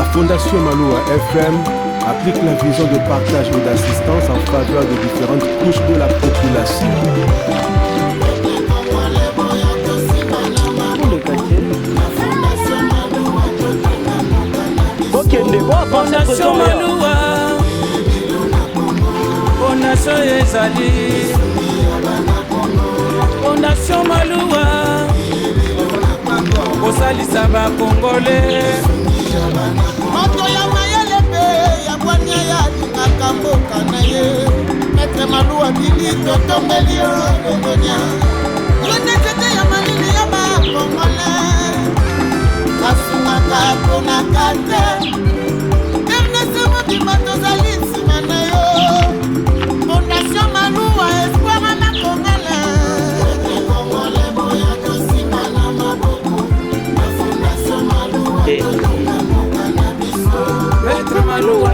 La Fondation Maloua FM applique la vision de partage et d'assistance en faveur des différentes couches de la population. Fondation Maloua, Fondation Ezali, Fondation Maloua, Osalisa ba Congolais. Moto ya mayele pe ya bwanya ya lingakambo kanaye. Maître Maloua bili totombeli yo Kongonia. Yone tete ya malili ya ba Congolais. Kasungaka pona kate. Fondation Maloua, espoir à la Maître Maloua,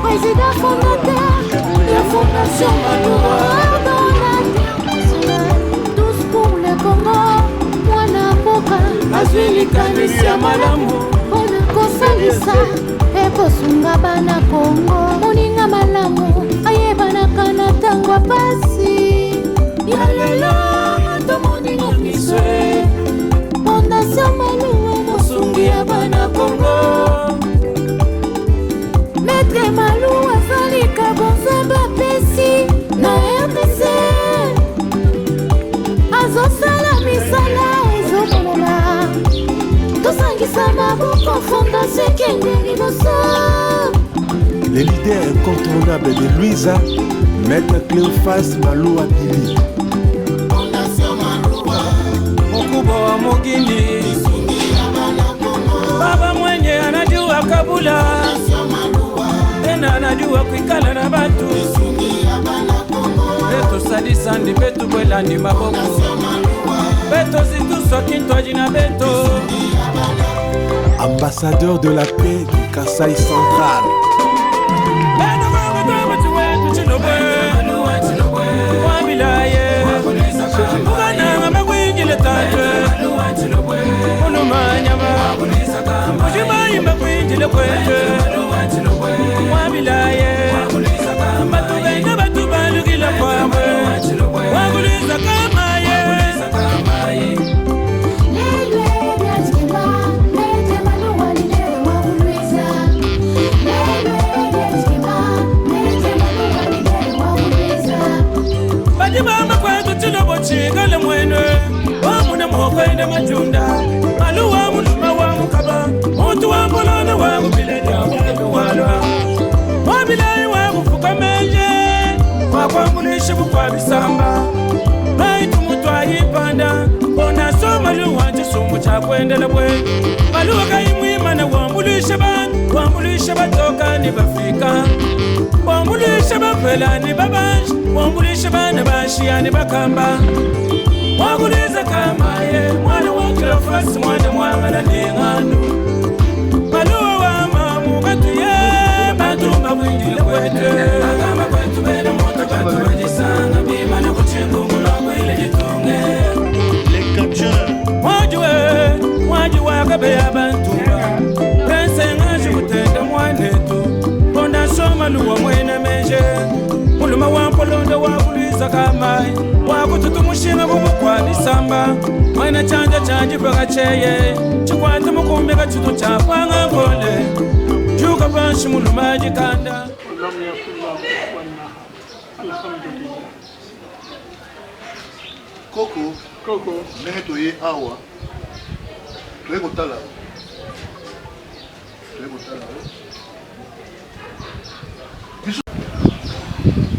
président fondateur de la Fondation Maloua, tous pour le Congo, moi na boka, Azwili Kamisia Malamu. kosalisa ekosunga bana Kongo moninga malamu ayebanaka na ntango pasi ya lelo tomoninga miswe Fondation Maloua mosungi ya bana Kongo Maître Maloua azalika bonzambe pesi na RDC azosala misala ezokolela Les leaders incontournables de Luisa, Maître Cléophas Maloua Bili. Fondation Maloua, Mkubwa wa Mugini, baba mwenye anajua kabula, tena anajua kuikala na batu. Beto sadisa ndi betu bwela ndi maboko, beto zitu sokinto jina beto. Ambassadeur de la paix du Kasaï central. Chingale mwene wamuna mwokwende majunda Maloua muluma wa mukaba Muntu wa mbulana wa mubilenya wala Wabilai wa mufuka menje Wakwambulishe mukwa bisamba Baitu mutwa yipanda Fondation Maloua chisumu cha kwendela bwe Maloua kaimwima na wambulishe ban Wambulishe batoka ni bafika Wambulishe bafela ni babanji Wambulishe bana bashia ni bakamba Waguliza kama ye mwana wa Cléophas mwana mwamana ni nganu Maloua wa mamu katu ye Batuma kwindile kwete Kama kwetu bena moto katu wajisanga Bima na kuchingu mulongo ile jitunge Les captures Wajuwe kabe ya bantumba Prense ngaji kutenda mwanetu Fondation Maloua mwene menje Muluma wampolonda wakuliza kamai Wakututu mushinga bubukwa nisamba Mwana chanja chanji paka cheye Chikwata mukumbi kachutu chakwanga ngole Juka panshi muluma jikanda Koko Nenge toye awa Toye kotala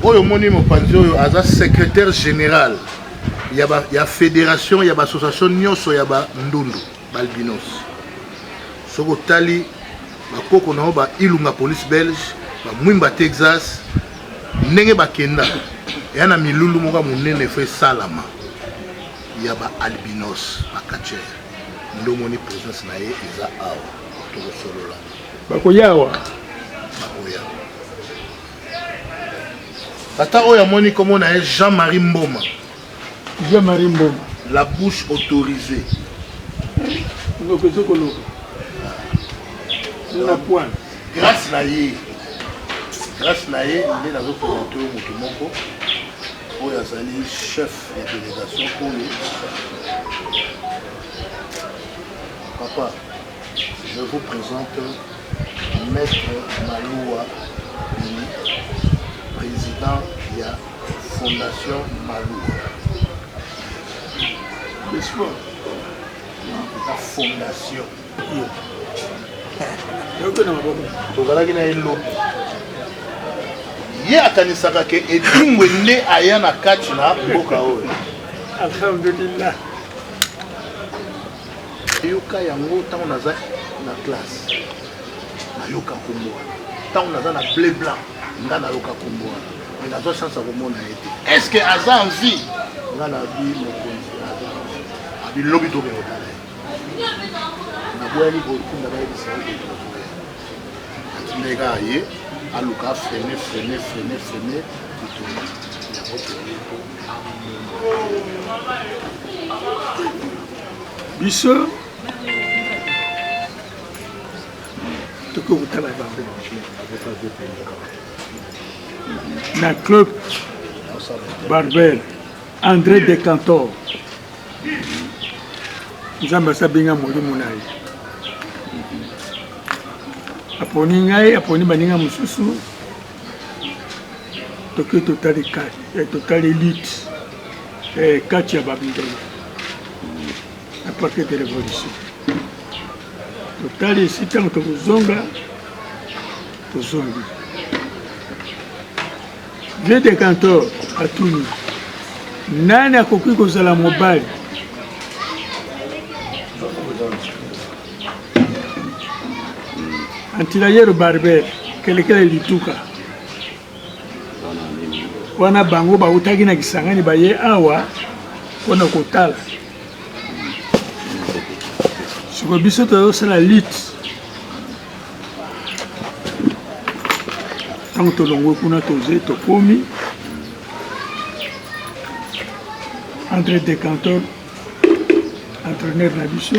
Oyo moni mopanzi oyo aza secrétaire général ya fédération ya association nyonso ya ba ndundu balbinos soko tali bakoko na ba ilunga police belge ba mwimba Texas ndenge bakenda ya na milulu moka munene fe salama ya ba albinos bakacher ndo moni présence na ye eza awa to solola bakoyawa Tata oya moni comme on a Jean-Marie Mboma. Jean-Marie Mboma. La bouche autorisée. grâce na ye nde nazoprésente oyo moto moko oyo azali chef ya délégation oyo papa je vous présente maître Maloua Billy, président ya fondation Maloua la fondation tozalaki na ye lobi ye akanisaka ke edingwe nde aya na kati na mboka oyo alhamdulillah yoka yango ntango naza na classe nayoka kombo wana ntango naza na bleu blanc nga nayoka kombo wana me nazwa chance ya komona ye te est ce que aza en vie nga nabi mokonzi abilobi tokekotala ye naboyani botinda bayebisa atindeka ye aluka frene biso tokokutala bango na club Barber André Decantor nzambe asabenga molimo na ye aponi ngai aponi baninga mosusu toke totali elite kati ya babindele na parquet de révolution totali esi ntango tokozonga tozongi vieux de cantor atuni nani akoki kozala mobali antilayero Barber kelekele lituka wana bango bautaki na Kisangani baye awa mpona kotala siko biso tozosala lite ntango tolongwe kuna toze tokomi André Decantor entraîneur na biso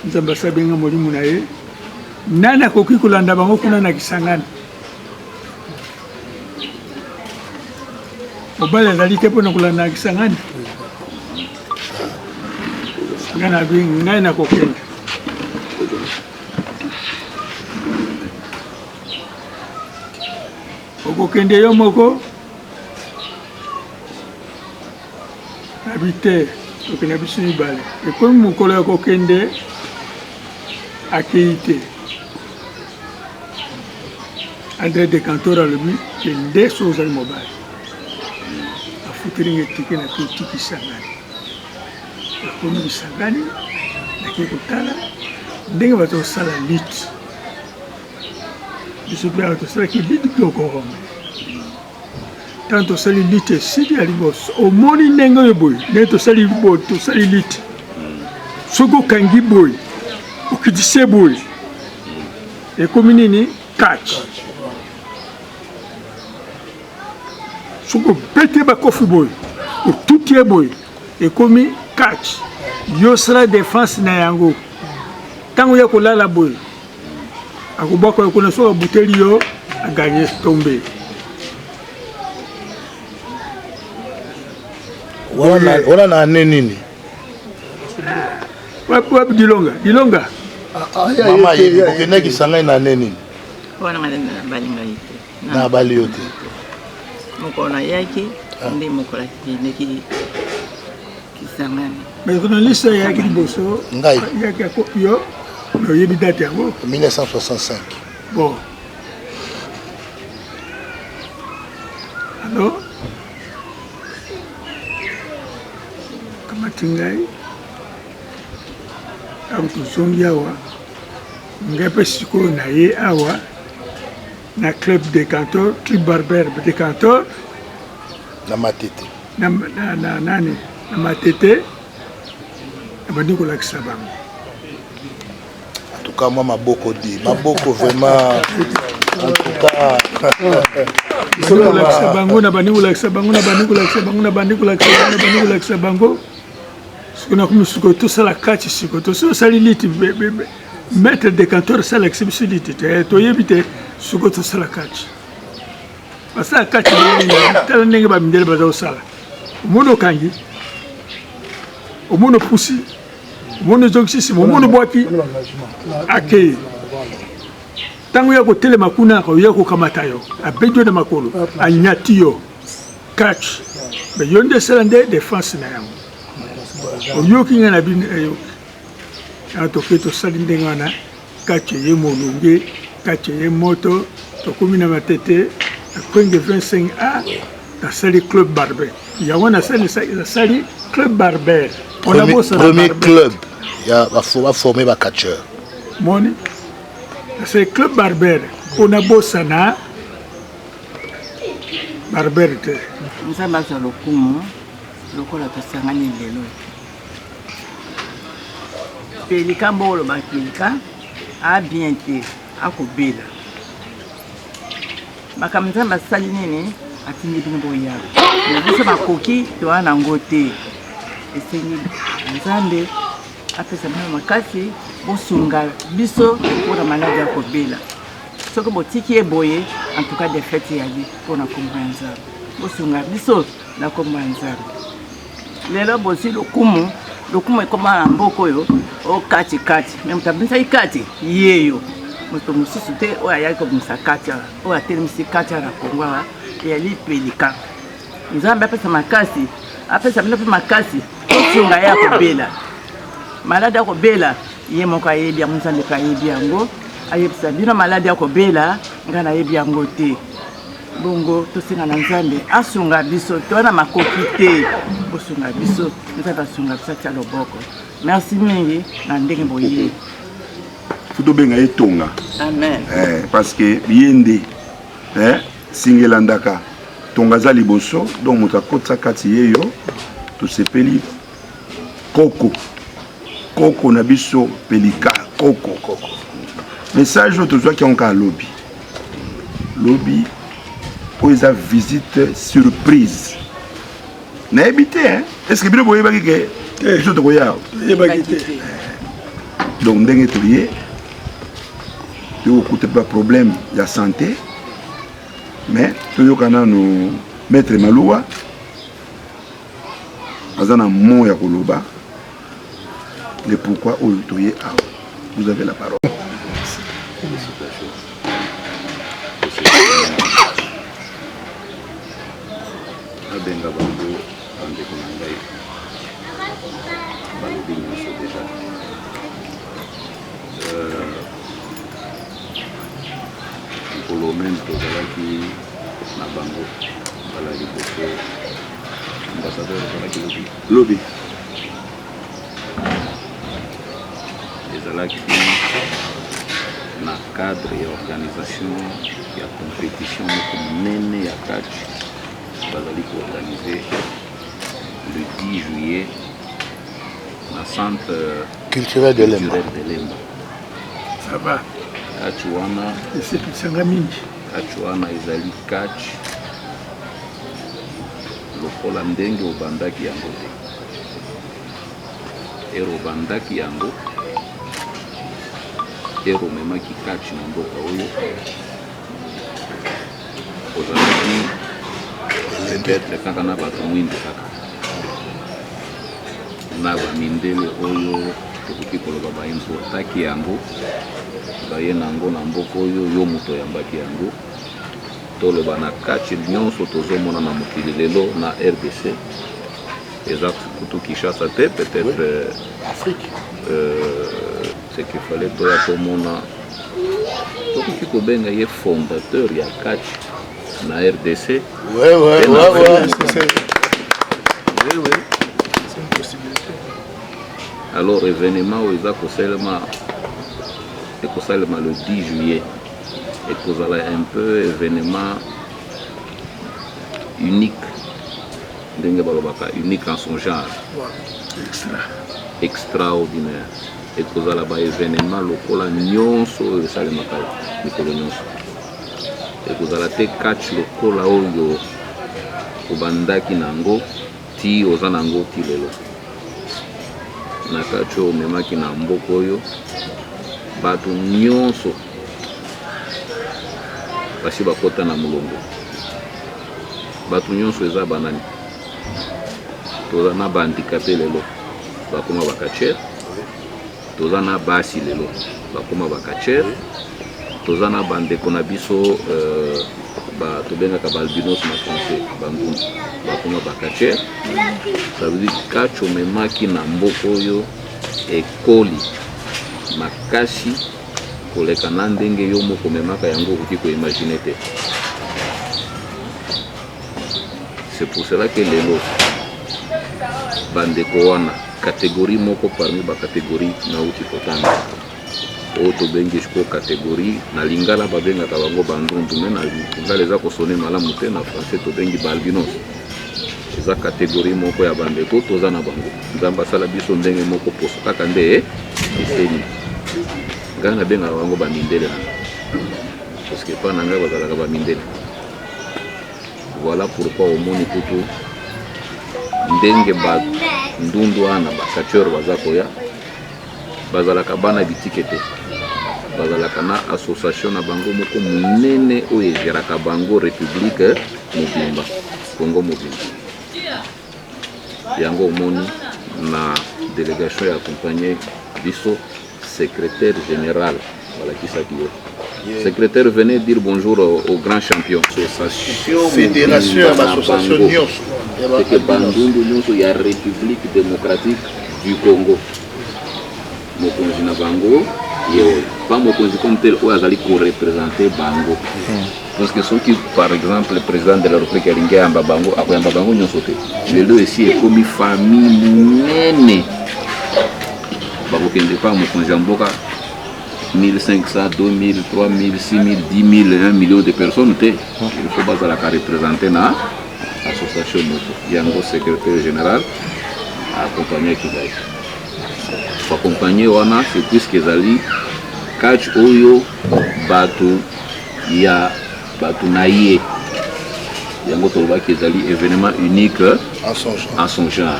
nzambe asabenga molimo na ye nani akoki kolanda bango kuna na Kisangani mobali azali te mpona kolanda na Kisangani nga na bi ngai nakokende okokende yo moko nabi te tokende biso mibale ekomi mokolo ya kokende akei te André Decantor alobi ke nde so ozali mobali afutiringa etike na koti Kisangani akomi Kisangani nake kotala ndenge bato kosala lite biso mpe awa tosalaki lite mpe okoroma ntango tosali lite esili ya liboso omoni ndenge oyo boye ndenge tosali lite soki okangi boye okitise boye ekomi nini catch soki obete bakofi boye otuti ye boye ekomi catch yosala défense na yango ntango ya kolala boye akobwaka ekona soki abuteli yo aganye tombe wana na ane nini wapi dilonga mama yebi okendaki Kisangani na ane nini wana balinga ite na bali yo te mokolo nayaki nde mokolo akendeki Kisangani mais journaliste yaki liboso ngai yaki yo mais oyebi date yango 1965 bon alors kamati ngai awa tozongi awa ngai mpe sikoyo na ye awa na club Decantor club Barber Decantor na matete na nani na matete abandi kolakisa bango en tout cas moi maboko vraiment en tout cas bango siko na kumi siko tosala kati siko tosali liti maître décanteur ça l'exceptionnalité to yebite suko to sala catch asa catch tel ndenge ba mindele ba sala mono kangi o mono pusi mono jogisi mono boaki ake tangu ya ko telema kuna ko ya ko kamata yo abejo na makolo anyatiyo catch be yonde selande défense na yango o yoki ngana bin ayo ato keto salinde ngana catch ye molunge catch ye moto to komina matete kwenge 25A na sali club barber ya wana sali club barber on a bossé premier club ya va former ba catcheur moni c'est club barber on a bossé na barber te nzamba za lokumu lokola tosangani lelo pelika mbolo bakilika a bien te akobela bakamzamba sali nini atindi bino boya biso bakoki toana ngo te esengi nzambe apesa bino makasi bosunga biso mpona maladi akobela soki botiki eboye en tout cas des fêtes yali mpona kombo ya nzambe bosunga biso na kombo ya nzambe lelo bosi lokumu ekoma na mboka oyo okati me moto abimisaki kati yeyo moto mosusu te oyo ayaki kobimisa kati oyo atelemisi kati na kongo awa eyali pelika nzambe apesa bino mpe makasi osunga ye akobela maladi akobela ye moko ayebi yango nzambe mpe ayebi yango ayebisa bino maladi akobela ngai nayebi yango te bongo tosenga na nzambe asunga biso towana makoki te bosunga biso nzambe asunga biso atia loboko merci mingi na ndenge boye tobenga ye tonga amen parce que ye nde singelandaka tonga aza liboso donc moto akotisa kati ye yo tosepeli koko na biso pelika koko message oyo tozwaki yango kaka lobi oyo eza visite surprise nayebi te est ce que bino boyebaki ke biso tokoya yebaki te donc ndenge toye tokokuta mpe problème ya santé mais toyoka nano maître Maluwa aza na mo ya koloba le pourquoi oyo toye awa vous avez la parole. abenga bango bandeko na ngai balobi nyonso deja mokolo meme tozalaki na bango mbala liboso ambassadeur ezalaki lobi ezalaki na cadre ya organisation ya compétition moko monene ya catch bazali koorganize le 10 juillet na centre culturel de Lemba. Ça va. Catch wana esepesanga mingi catch wana ezali catch lokola ndenge obandaki yango te ero obandaki yango ero omemaki catch na mboka oyo ozalaki peut-être kaka na bato mwinde kaka na bamindele oyo tokoki koloba baimportaki yango baye nango na mboka oyo yo moto oyambaki yango toloba na catch nyonso tozomona na mokili lelo na RDC eza kutu Kinshasa te peut-être Afrique ce qu'il fallait toya komona tokoki kobenga ye fondateur ya catch na RDC. Ouais, c'est une possibilité. Alors événement où ils ont le 10 juillet et que un peu événement unique unique en son genre, extraordinaire et que ça là événement local nyonso et ça le matin mikolo nyonso et que ça te catch local oyo obandaki nango ti ozanango ti lelo na catch o memaki na mboko oyo bato nyonso basi bakota na mulongo bato nyonso eza banani toza na bahandikape lelo bakoma bakachere toza na basi lelo bakoma bakachere toza na bandeko na biso tobengaka balbinos na français bandundu bakoma bakachere ça veut dire kacho memaki na mboka oyo ekoli makasi koleka na ndenge yo moko memaka yango okoki koimagine te. C'est pour cela que lelo bandeko wana catégorie moko parmi ba catégorie na uti kotanga oyo tobengi siko catégorie na lingala babengaka bango bandundu me na lingala eza kosone malamu te na français tobengi balbinos. Eza catégorie moko ya bandeko toza na bango nzambe asala biso ndenge moko poso kaka nde eseni ngai nabengaka bango bamindele na parce que pa na ngai bazalaka bamindele. Voilà pourquoi omoni kutu ndenge ba ndundu wana bakachere baza koya bazalaka bana bitike te bazalaka na association na bango moko munene oyo egeraka bango république mobimba Congo mobimba yango omoni na délégation ya accompagné biso secrétaire général balakisaki yo. Secrétaire, venez dire bonjour au grand champion. Association Fédération, association Nyonso. C'est que Bandundu Nyonso, il y a République démocratique du Congo. Mokonzi na Bango, pas Mokonzi comme tel, où azali pour représenter Bango. Parce que ceux qui, par exemple, le président de la République Alinga Amba Bango, après Amba Bango Nyonso, les deux ici est comme une famille nene. Bango qui n'est pas Mokonzi Amboka. 1500, 2000, 3000, 6000, 10 000, 1 million de personnes. Il faut représenter l'association. Il y a un secrétaire général accompagné Kizali. Pour accompagner Wana, c'est puisque Zali, catch Oyo, Batu, il y a Batu Naïe. Il y a un événement unique en son genre.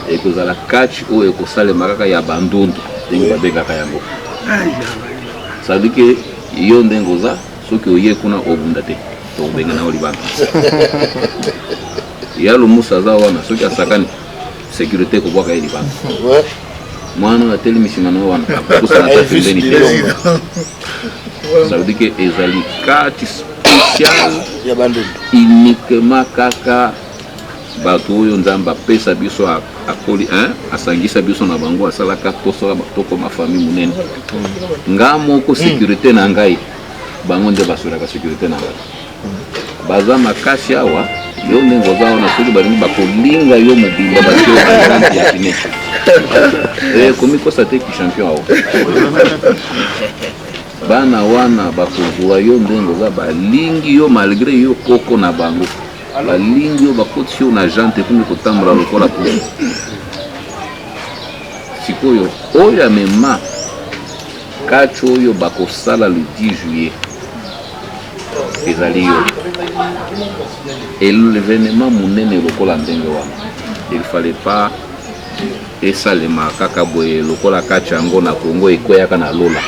Et que Zala catch Oyo, que ça le Maraka, il y a Bandundu. Ça veut dire que yo ndengoza soki oye kuna obunda te to benga na olibana ya lo musaza wana soki asakani sécurité ko boka elibana mwana na tele misimana wana akusana ta tembeni te ça veut dire que ezali carte spécial ya bandundu uniquement kaka bato oyo nzamba pesa biso akoli asangisa biso na bango asalaka tosoka batoko ma famille munene nga moko sécurité na ngai bango nde basuraka sécurité na ngai baza makasi awa yo ndengo zao na soki balingi bakolinga yo mobimba batio grande ya fine komi kosa te ki champion awa bana wana bakozwa yo ndengo za balingi yo malgré yo koko na bango balingi yo bakoti yo na jante kumi kotambola lokola pusu sikoyo oyo amema kati oyo bakosala le 10 juillet ezali yo l'événement munene lokola ndenge wana il fallait pas esalema kaka boye lokola kati yango na Congo ekweyaka na lola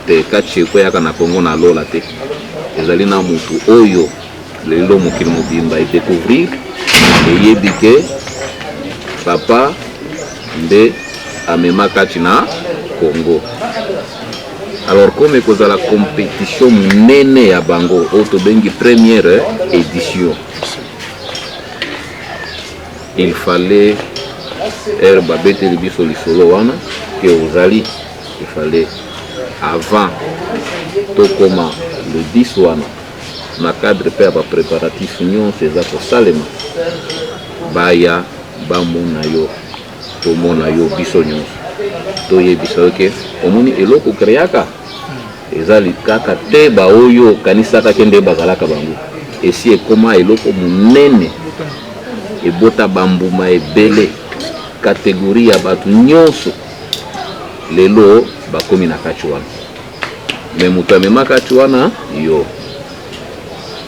te kati ekweyaka na Congo na lola te ezali na mutu oyo lelo mokili mobimba edécouvrir eyebi ke papa nde amema kati na Congo. Alors comme ekozala compétition munene ya bango oyo tobengi première édition, il fallait babeteli biso lisolo wana ke ozali il fallait avant tokoma le 10 wana na cadre pe ya bapréparatif nyonso eza kosalema baya bamona yo tomona yo biso nyonso toyebisa yo ke omoni eloko kreaka ezali kaka te baoyo kanisaka ke nde bazalaka bango esi ekoma eloko munene ebota bambuma ebele kategorie ya bato nyonso lelo bakomi na kati wana me moto amema kati wana yo.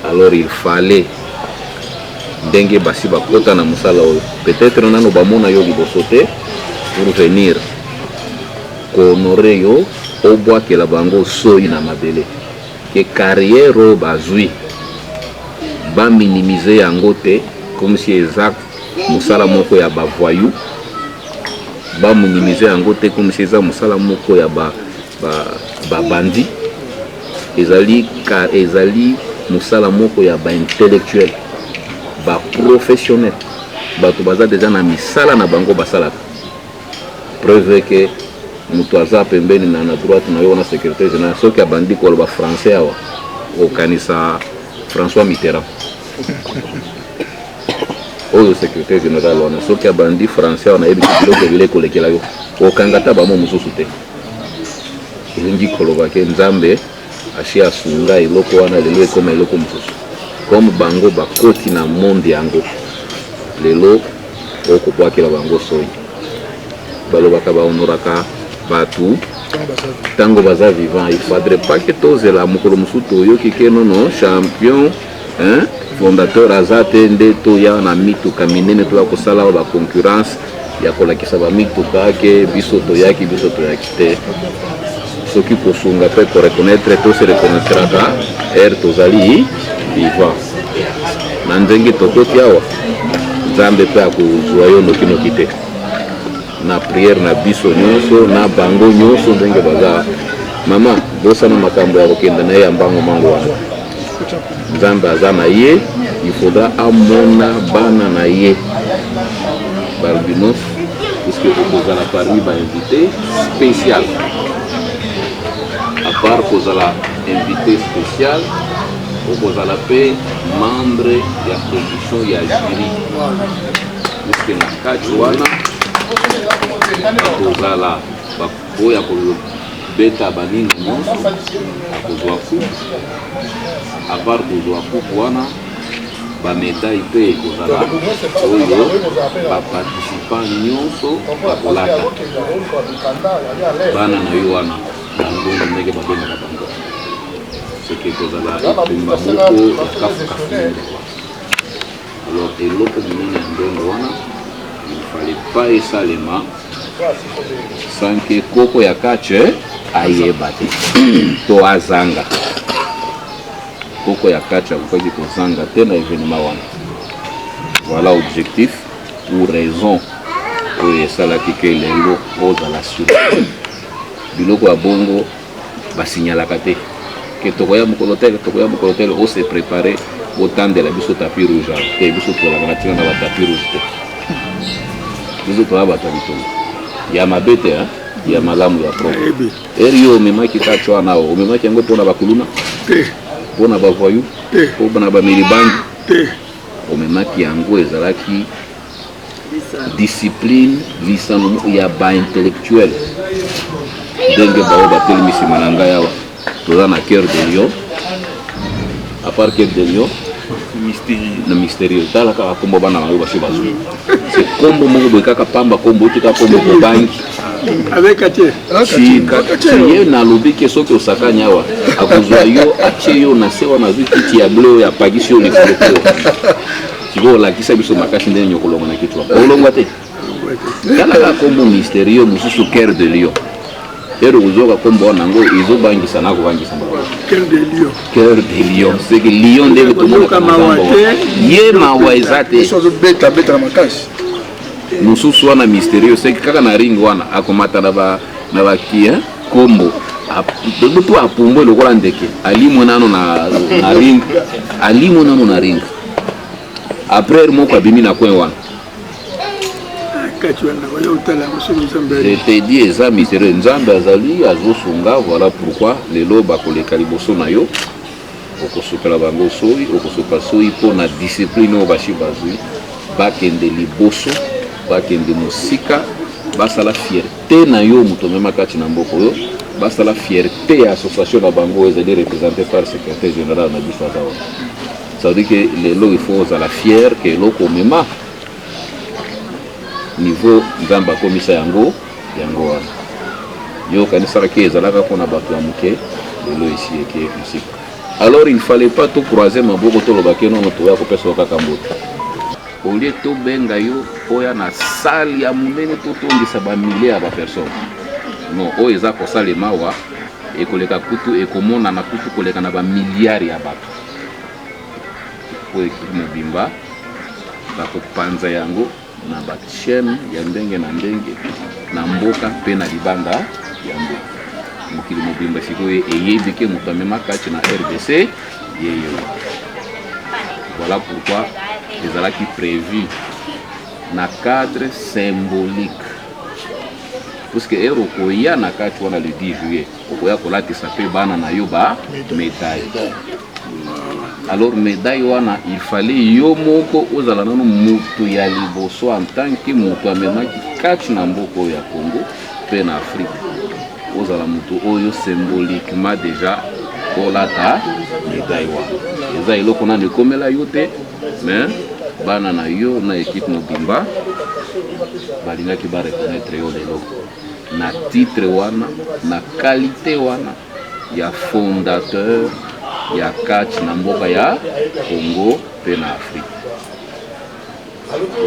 Alors il fallait ndenge basi bakota na musala oyo peut-être nano bamona yo liboso te pour venir kohonore yo obwakela bango soi na mabele ke carrière oyo bazwi baminimize yango te comme si eza mosala moko ya bavoyou, baminimize yango te comme si eza mosala moko ya babandi. Ezali mosala moko ya baintellectuel, baprofessionnel, bato baza deja na misala na bango basalaka. Preuve ke moto aza pembeni na droite na yo na secrétaire général soki abandi koloba français awa okanisa François Mitterrand. Oyo secrétaire général wana soki abandi français awa na yebi biloko ebele kolekela yo okangata bamo mosusu te. Elingi koloba ke Nzambe ashi asunga eloko wana lelo ekoma eloko mosusu comme bango bakoti na monde yango lelo okobwakela bango soi balobaka bahonoraka batu tango baza vivant. Il faudrait pas que tozela mokolo mosusu toyoki ke nono champion fondateur aza te nde toya na mituka minene toya kosala ba concurrence ya kolakisa bamituka ke biso toyaki te. Soki kosunga pe koreconnaître to se reconnaîtraka tozali vivant na ndenge tokoti awa Nzambe pe akozwa yo nokinoki te na prière na biso nyonso na bango nyonso ndenge baza. Mama bosana makambo ya kokenda na ye ya mbango mango wana Nzambe aza na ye, il faudra amona bana na ye balbinos puisque okozala parmi bainvité spécial. À part kozala invité spécial, okozala pe membre ya production ya jury. Puisque na kati wana kozala bakoya kolobeta baninga nyonso akozwa coupe. À part kozwa coupe wana bamédaille pe ekozala oyo baparticipant nyonso bakolata bana na yo wana bango ndenge babengaka bango soki ekozala etumba moko ya kafukafu. Alors eloko monene ya ndenge wana il fallait pas esalema sans que koko ya kache ayeba te to azanga. Koko ya kache akokaki kozanga te na événement wana. Voilà objectif ou raison oyo esalaki ke lelo ozala surprise. Biloko ya bongo basignalaka te ke tokoya mokolo tel o se préparer otandela biso tapis rouge te biso tolaka na tina na batapis rouge te biso toya bato ya bitongo ya mabe te ya malamu ya propre. Eri yo omemaki kacho wana omemaki yango mpona bakuluna te mpona bavoyou te mpona bamilibangi te omemaki yango ezalaki discipline lisano ya baintellectuel ndenge bao batelemi nsima na ngai awa toza na cœur de lion. À part cœur de lion na mystérieux tala kaka kombo bana bango basi bazwi se kombo moko boye kaka pamba kombo tika kombo kobangi avec Katie ye nalobi ke soki osakani awa akozwa yo atie yo na se wana azwi kiti ya bleu ya pagisi yo likolo siko olakisa biso makasi ndenge nyokolongo na kiti wa olongwa te tala kaka kombo mystérieux mosusu cœur de lion ero uzoka kombo nango ezobangisa na kobangisa cœur de lion c'est que lion ndenge tomona kama ye mawa ezate beta na makasi mususu wana mystérieux c'est kaka na ring wana akomata na ba ki kombo to apumbo lokola ndeke alimo nano na ring après moko abimi na coin wana. Je te dis eza mystérieux Nzambe azali azosunga. Voilà pourquoi lelo bakoleka liboso na yo okosopela bango soi okosopa soi mpona discipline oyo basi bazwi bakende liboso bakende mosika basala fierté na yo moto mema kati na mboka oyo basala fierté ya association na bango oyo ezali représenté par secrétaire général na biso aza wana. Ça veut dire que lelo il faut ozala fier ke eloko omema niveau Nzambe akomisa yango wana yo kanisaka ke ezalaka mpona bato ya moke lelo esi eke mosika. Alors il fallait pas tout croiser maboko tolobake nono toya kopesa kaka mbote olie tobenga yo oya na sali ya monene totondisa bamile ya bapersone non oyo eza kosalema awa ekoleka kutu ekomona na kutu koleka na bamiliari ya bato po ekipe mobimba bakopanza yango na bachaine ya ndenge na ndenge na mboka mpe na libanda ya mboka. Mokili mobimba sikoyo eyebi ke moto amema kati na RDC yeyo. Voilà pourquoi ezalaki prévu na cadre symbolique. Parce que ero koya na kati wana le 10 juillet okoya kolatisa pe bana na yo ba médaille. Alors médaille wana il fallait yo moko ozala nanu mutu ya liboso en tant que mutu amemaki kati na mboko ya Congo pe na Afrique. Ozala mutu oyo symboliquement déjà kolata médaille wana. Eza eloko na nekomela yo te mais bana na yo na équipe mobimba balingaki ba reconnaître yo lelo na titre wana na qualité wana ya fondateur ya kati na mboka ya Congo pe na Afrique.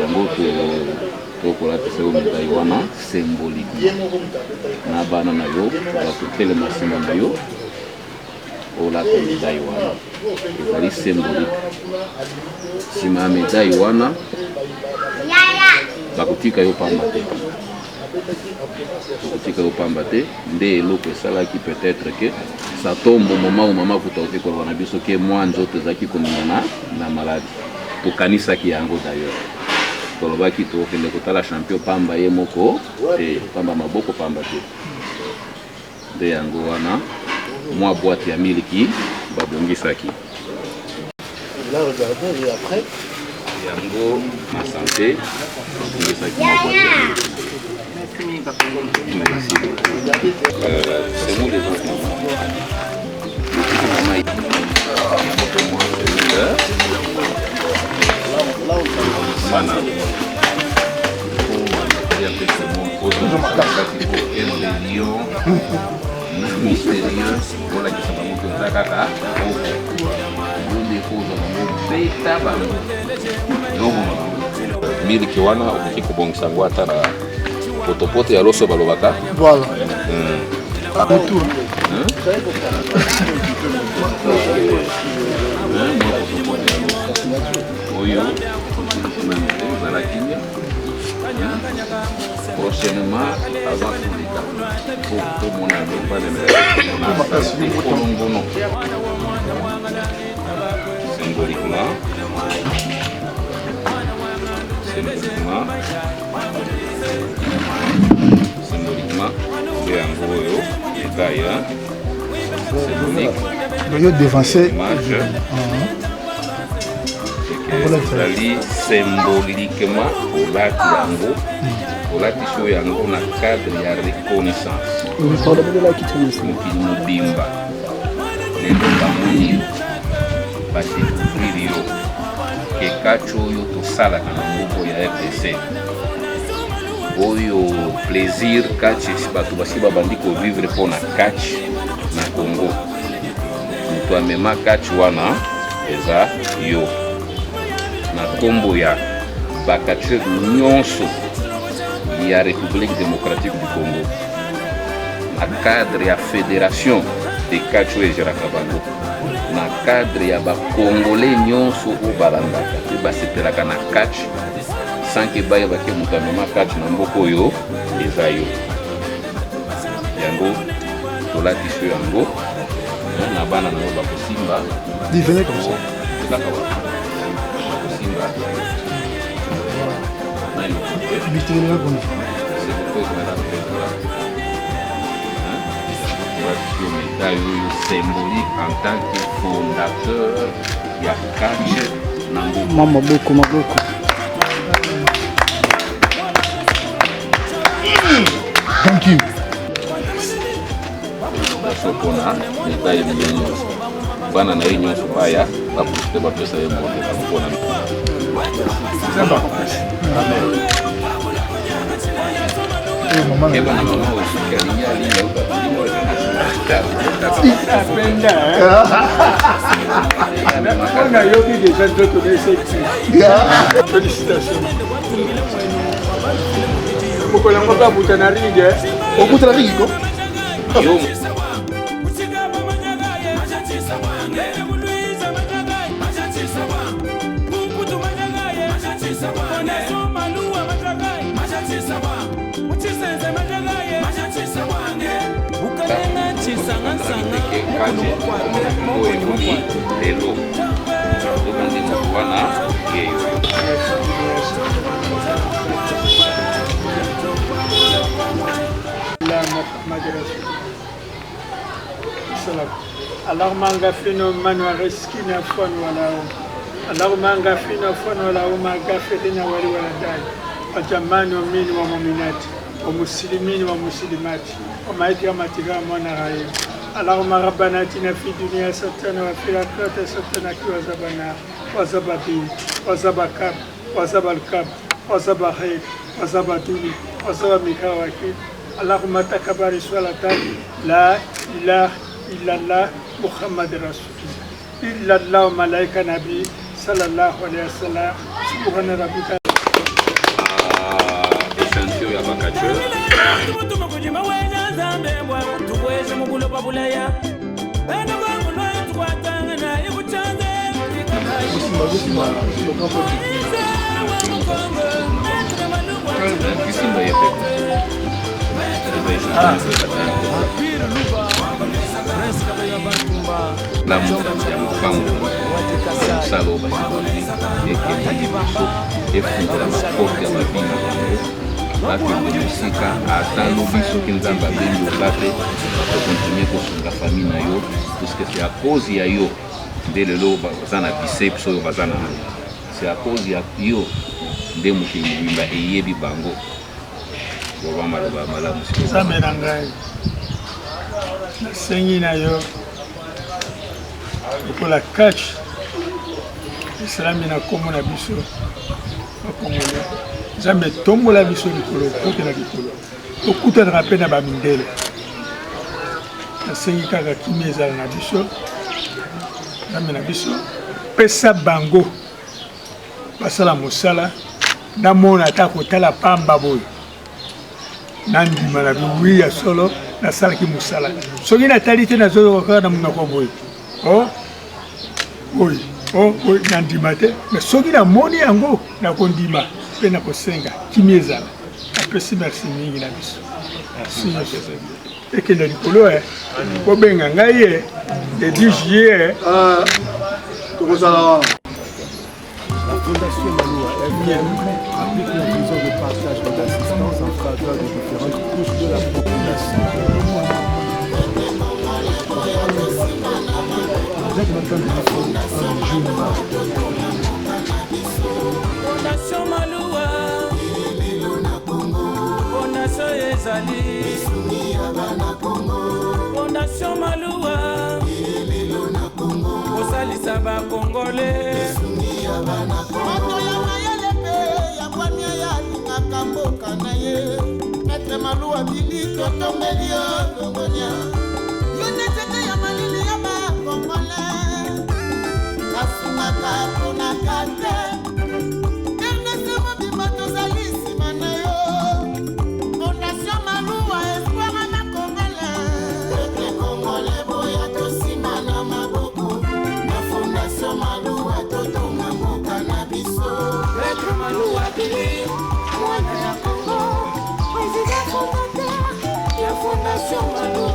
Yango tokolatisa yo médaille wana symbolique na bana na yo batotelema nsima na yo olata médaille wana ezali symbolique. Nsima ya médaille wana bakotika yo pamba te, bakotika yo pamba te nde eloko esalaki peut-être ke sa tombe moma o mama kuta ote koloba na biso ke mwa nzoto ezalaki kominga na maladi tokanisaki yango d'ailleurs tolobaki tokende kotala champion pamba ye moko te pamba maboko pamba te nde yango wana mwa boîte ya miliki babongisaki. Là, regardez, et après Yango ma santé babongisaki mwa boîte ya miliki. Merci. C'est nous les enfants. Mana. Mystérieux pour la question de la kaka. Miliki wana ukikubongisa ngwata na potopoto ya loso balobaka. Voilà. Oyo prochainement avant pour mon ami pas de symboliquement c'est un gros détail symbolique le dévancé ezali symboliquement olati yango olati yango na cadre ya reconnaissance mokili mobimba lelo bamoni badécouvrir yo ke kati oyo tosalaka na moko ya RDC oyo plaisir kati bato basi babandi kovivre mpo na kati na Congo moto amema kati wana eza yo na kombo ya bakature nyonso ya République démocratique du Congo na cadre ya fédération de kacho ezeraka bango na cadre ya bakongolais nyonso oyo balandaka mpe basepelaka na kachi sanke bayebake moto amema kachi na mboka oyo eza yo yango tolatisi yango na bana na yo bakosimba divene comme ça symbolique en tant que fondateur ya Kache Nambuko. Maboko. Thank you. Sokona médaille nyonso bana na nyonso baya baposte bapesa ye moto bakona Samba. Maman. Eba na mama osikali ya linga On a eu des gens d'autres félicitations. Pourquoi on n'a pas Okuta la vie, quoi. Yo. Lelo tokandi moto wana yeyo اللهم اغفرنا من ورزقنا فن ولا اللهم اغفرنا فن ولا وما غفرنا ولولدنا وجمعنا من ومؤمنات ومسلمين ومسلمات وما يتمتع من غير اللهم ربنا اتنا في الدنيا حسنه وفي الاخره حسنه وعذاب النار وعذاب الدين وعذاب القبر وعذاب القبر وعذاب الحيط وعذاب الدنيا وعذاب المكاوكب اللهم تكبر صلاة لا اله الا الله محمد رسول الله الا الله وملائكه نبي صلى الله عليه وسلم سبحان ربك essentiel ya bakacho kisimba yepe la muda ya mpango salo ba efundira makofi ya mabina bakende mosika atano biso ke nzambe abengi olate okontinue kosunga fami na yo puisque c'est à cause ya yo nde lelo baza na biceps oyo baza na c'est à cause ya yo nde mokili mobimba eyebi bango boba maloba malamu nzambe na ngai nasengi na yo lokola catch esalami na kombo na biso bakongole nzambe tombola biso likolo tokela likolo tokutanaka mpe na bamindele nasengi kaka kimi ezala na biso nzambe na biso pesa bango basala mosala namona ata kotala pamba boyo nandima na biwi ya solo nasalaki mosala soki natali te nazoyoka kaka na monoko boye oyo nandima te mais soki namoni yango nakondima mpe nakosenga kimi ezala apesi merci mingi na biso ekende likolo kobenga ngai ye le 10 juillet La Fondation Manoua FM applique la vision de partage et d'assistance en faveur des différentes couches de la population. Vous êtes maintenant Fondation Manoua, Fondation Ezali, Fondation Manoua, Osalisa ba Congolais. moto ya mayele mpe ya bwania ya alingaka mboka na ye Maître Maloua Billy totombeli yo longonia yo nzete ya malili ya bakongole kasungaka mponaka te ernese mobimba tozali nsima na yo Fondation Maloua espoir na Congole Maître Congole boya tosima na maboko na Fondation Maloua totonga mboka na biso Maître Maloua Billy, Mwana ya Congo, président fondateur, la Fondation Maloua.